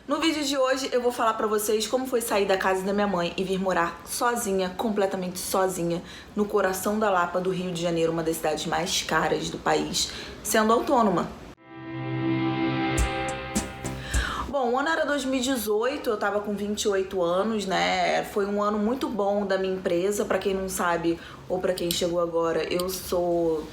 No vídeo de hoje eu vou falar pra vocês como foi sair da casa da minha mãe e vir morar sozinha, completamente sozinha, no coração da Lapa, do Rio de Janeiro, uma das cidades mais caras do país, sendo autônoma. Bom, o ano era 2018, eu tava com 28 anos, né? Foi um ano muito bom da minha empresa. Pra quem não sabe, ou pra quem chegou agora, eu sou,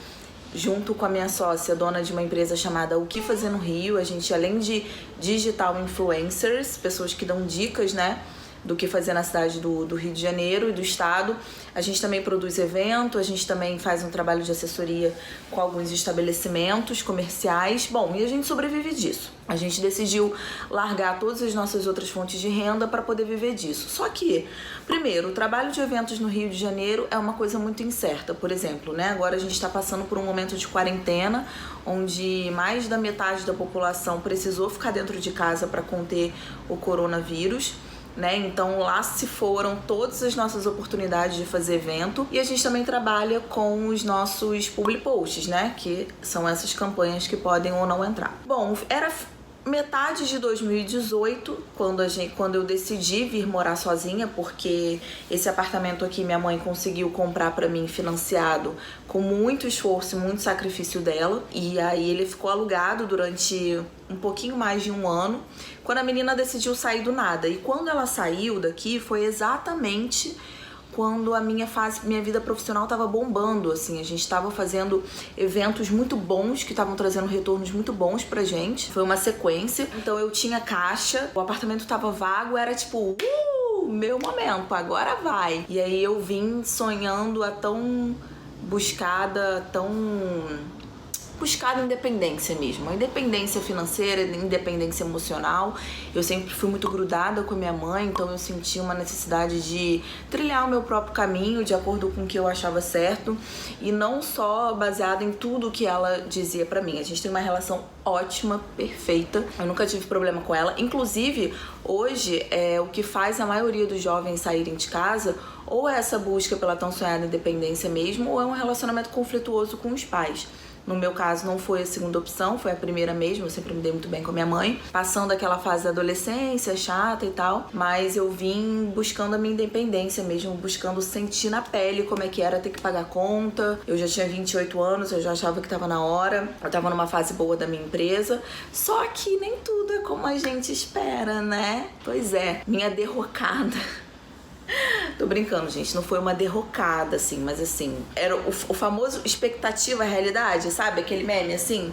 junto com a minha sócia, dona de uma empresa chamada O Que Fazer no Rio. A gente, além de digital influencers, pessoas que dão dicas, né, do que fazer na cidade do Rio de Janeiro e do estado, a gente também produz evento, a gente também faz um trabalho de assessoria com alguns estabelecimentos comerciais. Bom, e a gente sobrevive disso. A gente decidiu largar todas as nossas outras fontes de renda para poder viver disso. Só que, primeiro, o trabalho de eventos no Rio de Janeiro é uma coisa muito incerta. Por exemplo, né, agora a gente está passando por um momento de quarentena, onde mais da metade da população precisou ficar dentro de casa para conter o coronavírus. Né? Então lá se foram todas as nossas oportunidades de fazer evento, e a gente também trabalha com os nossos public posts, né? Que são essas campanhas que podem ou não entrar. Bom, era metade de 2018 quando eu decidi vir morar sozinha, porque esse apartamento aqui minha mãe conseguiu comprar pra mim financiado com muito esforço e muito sacrifício dela, e aí ele ficou alugado durante um pouquinho mais de um ano, quando a menina decidiu sair do nada. E quando ela saiu daqui foi exatamente quando a minha vida profissional estava bombando, assim. A gente estava fazendo eventos muito bons, que estavam trazendo retornos muito bons pra gente. Foi uma sequência. Então eu tinha caixa, o apartamento tava vago, era tipo, meu momento, agora vai. E aí eu vim sonhando a tão buscada independência mesmo, a independência financeira, independência emocional. Eu sempre fui muito grudada com a minha mãe, então eu sentia uma necessidade de trilhar o meu próprio caminho de acordo com o que eu achava certo, e não só baseado em tudo que ela dizia pra mim. A gente tem uma relação ótima, perfeita, eu nunca tive problema com ela. Inclusive, hoje, o que faz a maioria dos jovens saírem de casa ou é essa busca pela tão sonhada independência mesmo, ou é um relacionamento conflituoso com os pais. No meu caso, não foi a segunda opção, foi a primeira mesmo. Eu sempre me dei muito bem com a minha mãe, passando aquela fase da adolescência chata e tal, mas eu vim buscando a minha independência mesmo, buscando sentir na pele como é que era ter que pagar conta. Eu já tinha 28 anos, eu já achava que tava na hora, eu tava numa fase boa da minha empresa, só que nem tudo é como a gente espera, né? Pois é, minha derrocada. Tô brincando, gente, não foi uma derrocada, assim, mas assim, era o famoso expectativa realidade, sabe? Aquele meme, assim,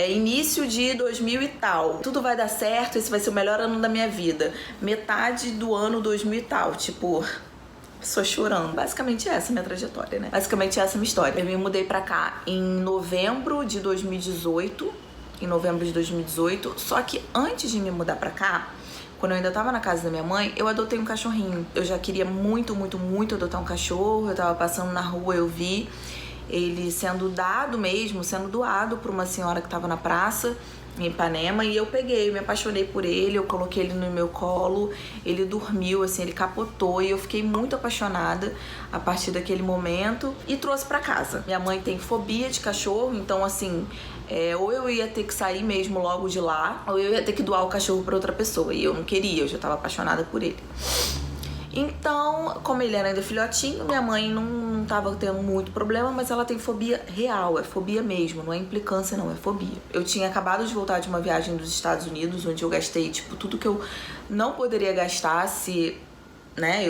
início de 2000 e tal, tudo vai dar certo, esse vai ser o melhor ano da minha vida. Metade do ano 2000 e tal, tipo, só chorando. Basicamente essa é a minha trajetória, né? Basicamente essa é a minha história. Eu me mudei pra cá em novembro de 2018, só que antes de me mudar pra cá, quando eu ainda tava na casa da minha mãe, eu adotei um cachorrinho. Eu já queria muito, muito, muito adotar um cachorro. Eu tava passando na rua, eu vi ele sendo doado por uma senhora que tava na praça, em Ipanema, e eu peguei, eu me apaixonei por ele, eu coloquei ele no meu colo, ele dormiu, assim, ele capotou, e eu fiquei muito apaixonada a partir daquele momento e trouxe pra casa. Minha mãe tem fobia de cachorro, então assim, ou eu ia ter que sair mesmo logo de lá, ou eu ia ter que doar o cachorro pra outra pessoa, e eu não queria, eu já tava apaixonada por ele. Então, como ele era ainda filhotinho, minha mãe não tava tendo muito problema, mas ela tem fobia real, é fobia mesmo, não é implicância não, é fobia. Eu tinha acabado de voltar de uma viagem dos Estados Unidos, onde eu gastei, tipo, tudo que eu não poderia gastar se, né,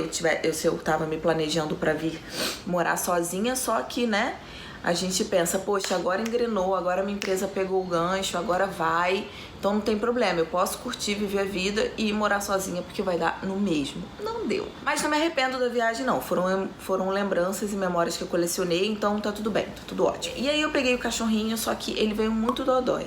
se eu tava me planejando pra vir morar sozinha, só que, né, a gente pensa, poxa, agora engrenou, agora minha empresa pegou o gancho, agora vai, então não tem problema, eu posso curtir, viver a vida e morar sozinha porque vai dar no mesmo. Não deu. Mas não me arrependo da viagem, não. Foram lembranças e memórias que eu colecionei, então tá tudo bem, tá tudo ótimo. E aí eu peguei o cachorrinho, só que ele veio muito dodói.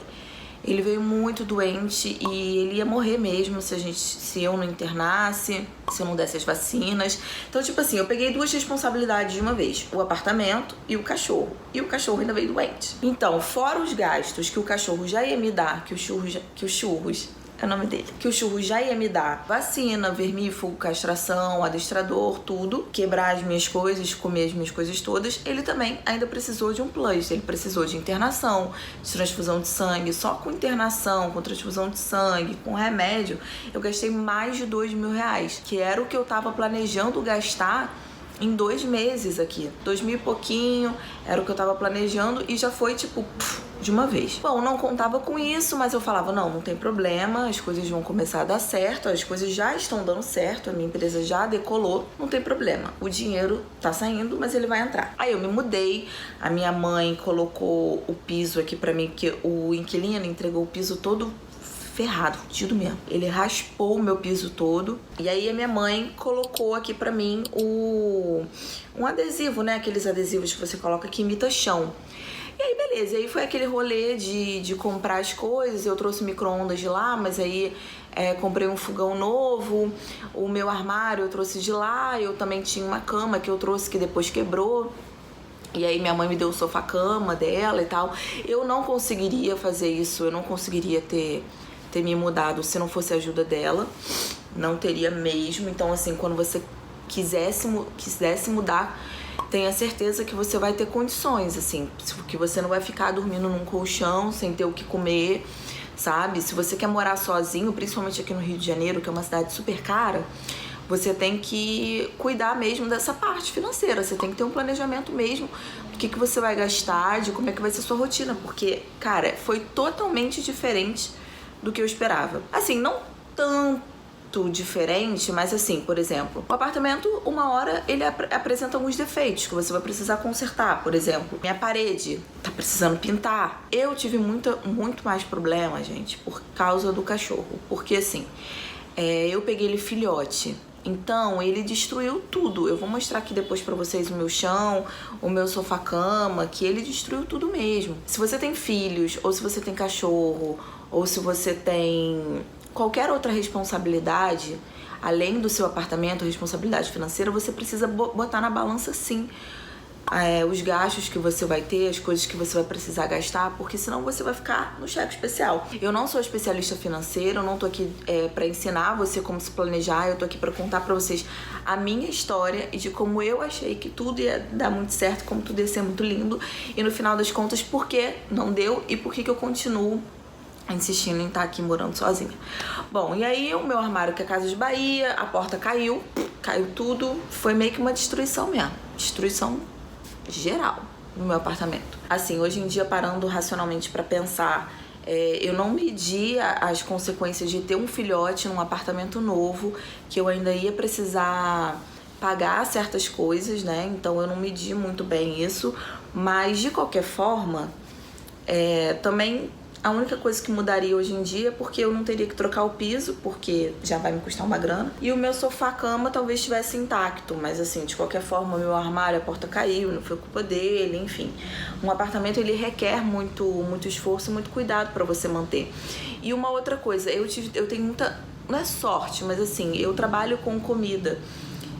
Ele veio muito doente e ele ia morrer mesmo se eu não internasse, se eu não desse as vacinas. Então, tipo assim, eu peguei duas responsabilidades de uma vez: o apartamento e o cachorro. E o cachorro ainda veio doente. Então, fora os gastos que o cachorro já ia me dar, que os churros é o nome dele, que o Churros já ia me dar vacina, vermífugo, castração, adestrador, tudo, quebrar as minhas coisas, comer as minhas coisas todas, ele também ainda precisou de um plus, ele precisou de internação, de transfusão de sangue. Só com internação, com transfusão de sangue, com remédio, eu gastei mais de R$2.000, que era o que eu tava planejando gastar em 2 meses aqui. 2.000 e pouquinho era o que eu tava planejando e já foi tipo de uma vez. Bom, não contava com isso, mas eu falava, não tem problema, as coisas vão começar a dar certo, as coisas já estão dando certo, a minha empresa já decolou, não tem problema. O dinheiro tá saindo, mas ele vai entrar. Aí eu me mudei, a minha mãe colocou o piso aqui pra mim, porque o inquilino entregou o piso todo ferrado, fudido mesmo. Ele raspou o meu piso todo. E aí a minha mãe colocou aqui pra mim um adesivo, né? Aqueles adesivos que você coloca que imita chão. E aí, beleza. E aí foi aquele rolê de comprar as coisas. Eu trouxe micro-ondas de lá, mas aí comprei um fogão novo. O meu armário eu trouxe de lá. Eu também tinha uma cama que eu trouxe que depois quebrou. E aí minha mãe me deu o sofá-cama dela e tal. Eu não conseguiria fazer isso. Eu não conseguiria ter me mudado se não fosse a ajuda dela. Não teria mesmo. Então, assim, quando você quisesse mudar, tenha certeza que você vai ter condições, assim, que você não vai ficar dormindo num colchão sem ter o que comer, sabe? Se você quer morar sozinho, principalmente aqui no Rio de Janeiro, que é uma cidade super cara, você tem que cuidar mesmo dessa parte financeira. Você tem que ter um planejamento mesmo do que você vai gastar, de como é que vai ser a sua rotina, porque, cara, foi totalmente diferente do que eu esperava. Assim, não tanto diferente, mas assim, por exemplo, o apartamento, uma hora ele apresenta alguns defeitos que você vai precisar consertar. Por exemplo, minha parede tá precisando pintar. Eu tive muito mais problema, gente, por causa do cachorro. Porque assim, eu peguei ele filhote. Então, ele destruiu tudo. Eu vou mostrar aqui depois pra vocês o meu chão, o meu sofá-cama, que ele destruiu tudo mesmo. Se você tem filhos, ou se você tem cachorro, ou se você tem qualquer outra responsabilidade, além do seu apartamento, responsabilidade financeira, você precisa botar na balança, sim, os gastos que você vai ter, as coisas que você vai precisar gastar, porque senão você vai ficar no cheque especial. Eu não sou especialista financeira, eu não tô aqui pra ensinar você como se planejar, eu tô aqui pra contar pra vocês a minha história e de como eu achei que tudo ia dar muito certo, como tudo ia ser muito lindo, e no final das contas, por que não deu e por que eu continuo insistindo em estar aqui morando sozinha. Bom, e aí o meu armário, que é Casa de Bahia, a porta caiu tudo, foi meio que uma destruição mesmo, destruição geral no meu apartamento. Assim, hoje em dia, parando racionalmente pra pensar, eu não medi as consequências de ter um filhote num apartamento novo, que eu ainda ia precisar pagar certas coisas, né? Então eu não medi muito bem isso, mas de qualquer forma, também a única coisa que mudaria hoje em dia é porque eu não teria que trocar o piso, porque já vai me custar uma grana. E o meu sofá-cama talvez estivesse intacto, mas assim, de qualquer forma, o meu armário, a porta caiu, não foi culpa dele, enfim. Um apartamento, ele requer muito esforço, muito cuidado para você manter. E uma outra coisa, eu tenho muita, não é sorte, mas assim, eu trabalho com comida.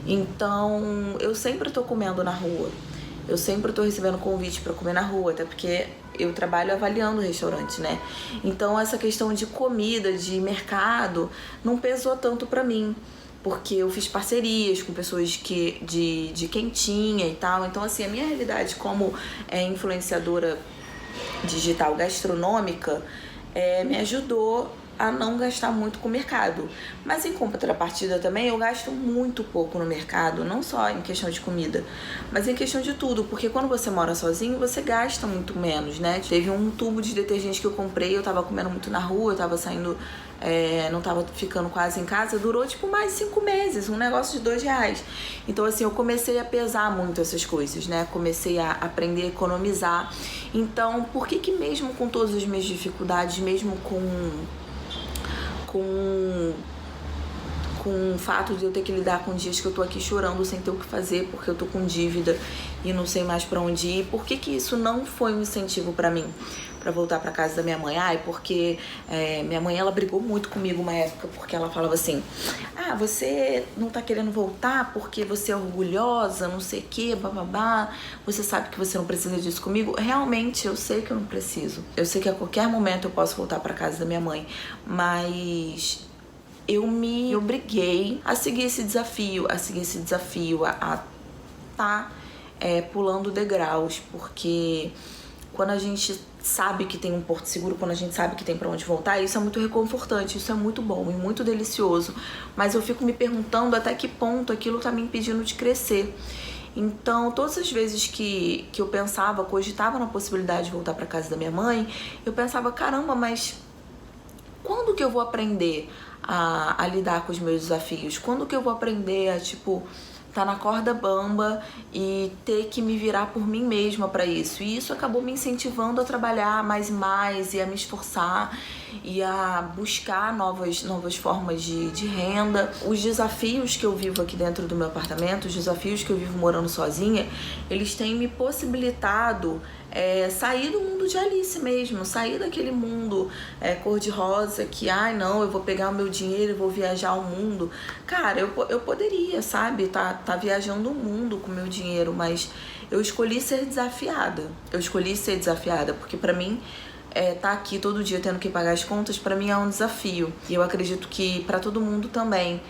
Então, eu sempre tô comendo na rua. Eu sempre tô recebendo convite para comer na rua, até porque eu trabalho avaliando restaurantes, né? Então essa questão de comida, de mercado, não pesou tanto pra mim, porque eu fiz parcerias com pessoas de quentinha e tal. Então assim, a minha realidade como influenciadora digital gastronômica me ajudou a não gastar muito com o mercado. Mas em contrapartida também eu gasto muito pouco no mercado, não só em questão de comida, mas em questão de tudo, porque quando você mora sozinho, você gasta muito menos, né? Teve um tubo de detergente que eu comprei, eu tava comendo muito na rua, eu tava saindo, não tava ficando quase em casa, durou tipo mais de 5 meses, um negócio de R$2. Então assim, eu comecei a pesar muito essas coisas, né? Comecei a aprender a economizar. Então, por que mesmo com todas as minhas dificuldades, mesmo com o fato de eu ter que lidar com dias que eu tô aqui chorando sem ter o que fazer porque eu tô com dívida e não sei mais pra onde ir, por que isso não foi um incentivo pra mim? pra voltar pra casa da minha mãe. Ai, porque minha mãe, ela brigou muito comigo uma época, porque ela falava assim, você não tá querendo voltar porque você é orgulhosa, não sei o que, bababá, você sabe que você não precisa disso comigo. Realmente, eu sei que eu não preciso. Eu sei que a qualquer momento eu posso voltar pra casa da minha mãe, mas eu me obriguei a seguir esse desafio, a tá pulando degraus, porque quando a gente sabe que tem um porto seguro, quando a gente sabe que tem pra onde voltar, isso é muito reconfortante, isso é muito bom e muito delicioso, mas eu fico me perguntando até que ponto aquilo tá me impedindo de crescer. Então, todas as vezes que eu pensava, cogitava na possibilidade de voltar pra casa da minha mãe, eu pensava, caramba, mas quando que eu vou aprender a lidar com os meus desafios? Quando que eu vou aprender a, tá na corda bamba e ter que me virar por mim mesma para isso? E isso acabou me incentivando a trabalhar mais e mais e a me esforçar e a buscar novas formas de renda. Os desafios que eu vivo aqui dentro do meu apartamento, os desafios que eu vivo morando sozinha, eles têm me possibilitado sair do mundo de Alice mesmo, sair daquele mundo cor-de-rosa que, não, eu vou pegar o meu dinheiro e vou viajar o mundo. Cara, eu poderia, sabe, tá viajando o mundo com o meu dinheiro, mas eu escolhi ser desafiada. Porque pra mim, tá aqui todo dia tendo que pagar as contas, pra mim é um desafio. E eu acredito que pra todo mundo também.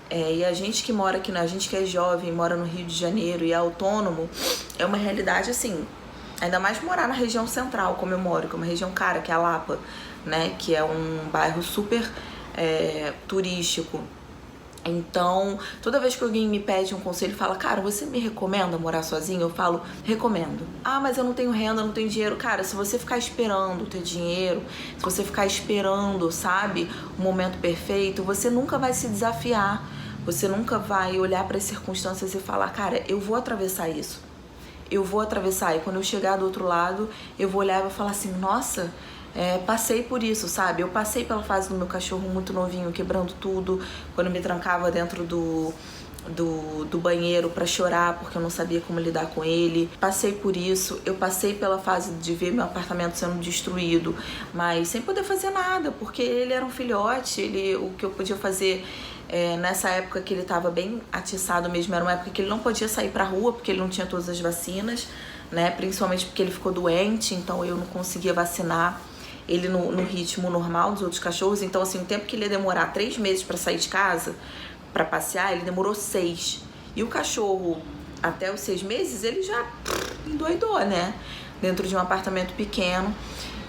E a gente que mora aqui, a gente que é jovem, mora no Rio de Janeiro e é autônomo, é uma realidade assim. Ainda mais morar na região central, como eu moro, que é uma região cara, que é a Lapa, né? Que é um bairro super turístico. Então, toda vez que alguém me pede um conselho, fala, cara, você me recomenda morar sozinho? Eu falo, recomendo. Mas eu não tenho renda, não tenho dinheiro. Cara, se você ficar esperando ter dinheiro, se você ficar esperando, sabe, o momento perfeito, você nunca vai se desafiar. Você nunca vai olhar para as circunstâncias e falar, cara, eu vou atravessar isso. Eu vou atravessar, e quando eu chegar do outro lado, eu vou olhar e vou falar assim, nossa, passei por isso, sabe? Eu passei pela fase do meu cachorro muito novinho, quebrando tudo, quando eu me trancava dentro do banheiro pra chorar, porque eu não sabia como lidar com ele. Passei por isso, eu passei pela fase de ver meu apartamento sendo destruído, mas sem poder fazer nada, porque ele era um filhote, o que eu podia fazer... nessa época que ele estava bem atiçado mesmo, era uma época que ele não podia sair pra rua, porque ele não tinha todas as vacinas, né? Principalmente porque ele ficou doente, então eu não conseguia vacinar ele no ritmo normal dos outros cachorros. Então, assim, o tempo que ele ia demorar 3 meses pra sair de casa, pra passear, ele demorou 6. E o cachorro, até os 6 meses, ele já endoidou, né? Dentro de um apartamento pequeno.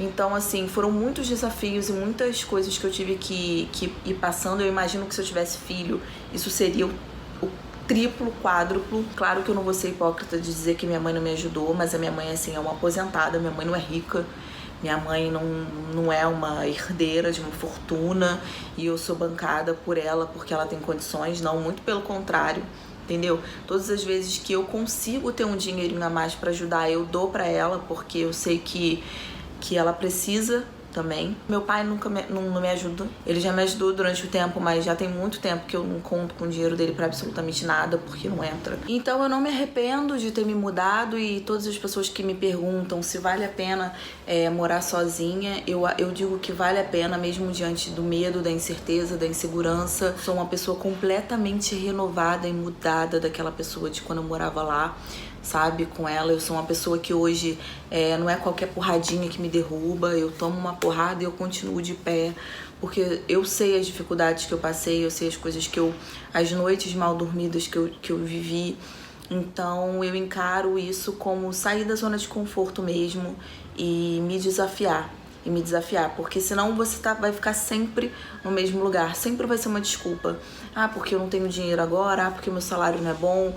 Então, assim, foram muitos desafios e muitas coisas que eu tive que ir passando. Eu imagino que se eu tivesse filho, isso seria o triplo, quádruplo. Claro que eu não vou ser hipócrita de dizer que minha mãe não me ajudou, mas a minha mãe, assim, é uma aposentada, minha mãe não é rica. Minha mãe não é uma herdeira de uma fortuna e eu sou bancada por ela porque ela tem condições, não, muito pelo contrário, entendeu? Todas as vezes que eu consigo ter um dinheirinho a mais pra ajudar, eu dou pra ela, porque eu sei que ela precisa também. Meu pai nunca não me ajuda. Ele já me ajudou durante o tempo, mas já tem muito tempo que eu não conto com o dinheiro dele pra absolutamente nada, porque não entra. Então eu não me arrependo de ter me mudado, e todas as pessoas que me perguntam se vale a pena morar sozinha, eu digo que vale a pena, mesmo diante do medo, da incerteza, da insegurança. Sou uma pessoa completamente renovada e mudada daquela pessoa de quando eu morava lá, sabe, com ela. Eu sou uma pessoa que hoje não é qualquer porradinha que me derruba, eu tomo uma porrada e eu continuo de pé, porque eu sei as dificuldades que eu passei, eu sei as coisas as noites mal dormidas que eu vivi. Então eu encaro isso como sair da zona de conforto mesmo e me desafiar. Porque senão você vai ficar sempre no mesmo lugar, sempre vai ser uma desculpa. Porque eu não tenho dinheiro agora, porque meu salário não é bom,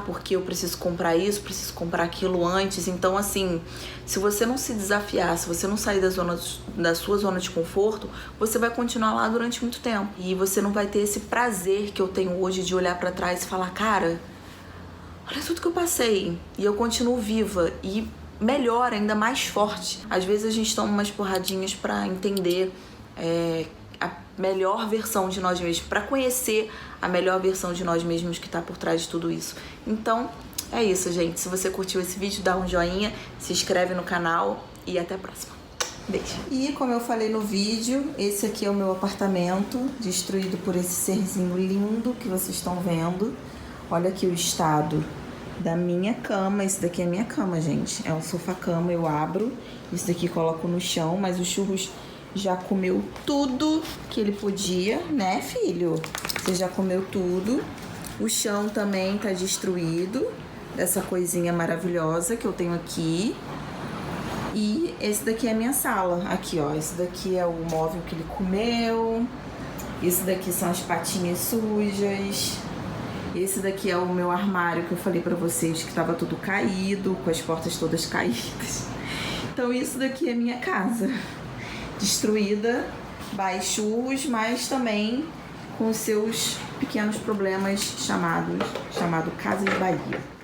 porque eu preciso comprar isso, preciso comprar aquilo antes. Então, assim, se você não se desafiar, se você não sair da sua zona de conforto, você vai continuar lá durante muito tempo. E você não vai ter esse prazer que eu tenho hoje de olhar pra trás e falar, cara, olha tudo que eu passei e eu continuo viva e melhor, ainda mais forte. Às vezes a gente toma umas porradinhas pra entender a melhor versão de nós mesmos, pra conhecer a melhor versão de nós mesmos que tá por trás de tudo isso. Então, é isso, gente. Se você curtiu esse vídeo, dá um joinha, se inscreve no canal e até a próxima. Beijo. E como eu falei no vídeo, esse aqui é o meu apartamento, destruído por esse serzinho lindo que vocês estão vendo. Olha aqui o estado da minha cama. Esse daqui é a minha cama, gente. É um sofá-cama, eu abro. Esse daqui coloco no chão, mas o Churros já comeu tudo que ele podia, né, filho? Você já comeu tudo. O chão também tá destruído, dessa coisinha maravilhosa que eu tenho aqui. E esse daqui é a minha sala. Aqui, ó. Esse daqui é o móvel que ele comeu. Esse daqui são as patinhas sujas. Esse daqui é o meu armário que eu falei pra vocês que tava tudo caído, com as portas todas caídas. Então isso daqui é minha casa. Destruída, by Churros, mas também com seus pequenos problemas chamado Casas Bahia.